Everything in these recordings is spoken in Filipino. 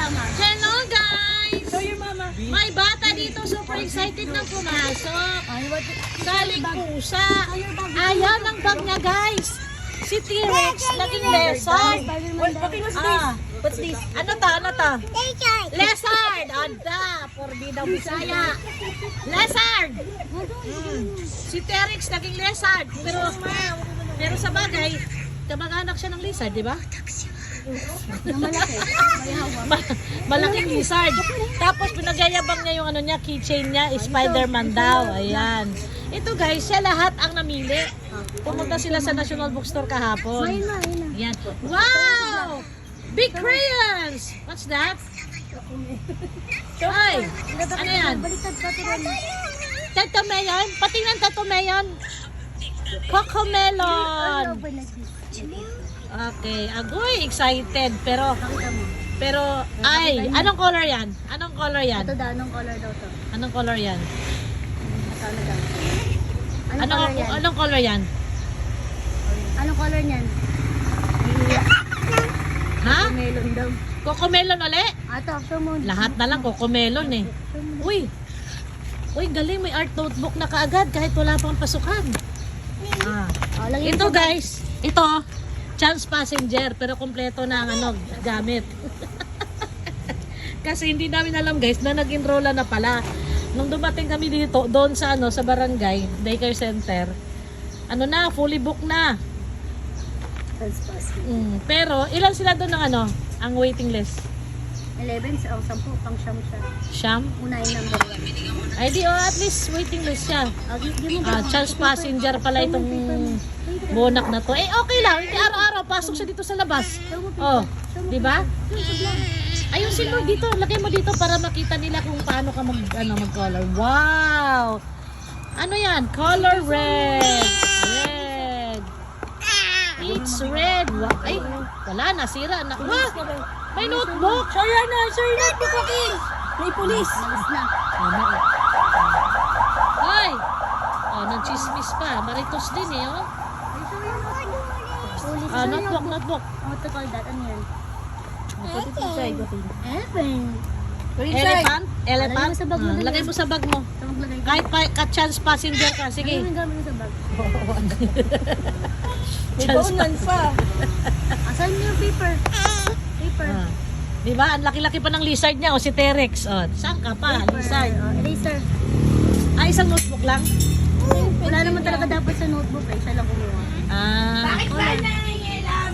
Hello guys! Show your mama. May bata dito super excited na pumasok. Galing pusa. Ayan ang bag niya guys. Si T-Rex naging lezard. What's this? Ano ta? Lezard! Anda! Forbidang Bisaya. Lezard! Si T-Rex naging lezard. Pero sa bagay, kamag-anak siya ng lizard, di ba? Malaking lizard. Tapos pinagyayabang niya yung ano niya, keychain niya, Spider-Man daw. Ayan. Ito guys, siya lahat ang namili. Pumunta sila sa National Bookstore kahapon. Ayan. Wow! Big crayons! What's that? Ay! Ano yan? Tatomeyon? Patingnan tatomeyon. Cocomelon! Okay, agoy, excited. Pero, ay, anong color yan? Anong color yan? Ito daw, anong color daw to? Anong color yan? Ano daw? Anong color yan? Anong color yan? Anong color niyan? Ha? Melon daw. Cocomelon uli? Ato, show mo. Lahat na lang cocomelon eh. Uy, galing, may art notebook na kaagad kahit wala pang pasukan. Ito guys, ito, chance passenger pero kompleto na ang ano, gamit. Kasi hindi namin alam guys na nag-enroll na pala. Nung dumating kami dito, doon sa ano, sa barangay, daycare center, ano na, fully booked na. Pero ilan sila doon ng ano, ang waiting list? 11, so 10, pang siyam siya. Siyam? Unahin number 1. Ay di, at least waiting list siya. Chance passenger pala itong bonak na to. Eh okay lang, hindi araw-araw pasok siya dito sa labas. Oh, di ba? Ayusin mo dito, lagay mo dito para makita nila kung paano ka mag-color. Wow! Ano yan? Color red. Red. It's red. Ay, wala, nasira. May notebook. Show your notebook, okay? May police. Ay! Oh, nag-chismis pa. Maritos din eh, oh. Notebook. What to call that? Ano yan? Elephant? Lagay mo sa bag mo. Lagay mo sa bag mo. Kahit ka-chance passenger ka. Sige. Ano yung gamit mo sa bag? May baunan pa. Asan yung paper? Di ba? Ang laki-laki pa ng lizard niya. O si T-Rex. O, saan ka pa? Lizard. Eraser. Isang notebook lang? Wala naman talaga dapat sa notebook eh. Siya lang kumuha. Bakit ba nangingilam?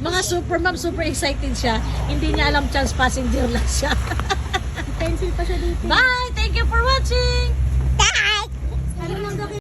Mga super mom, super excited siya. Hindi niya alam chance passenger lang siya. Pencil pa siya dito. Bye!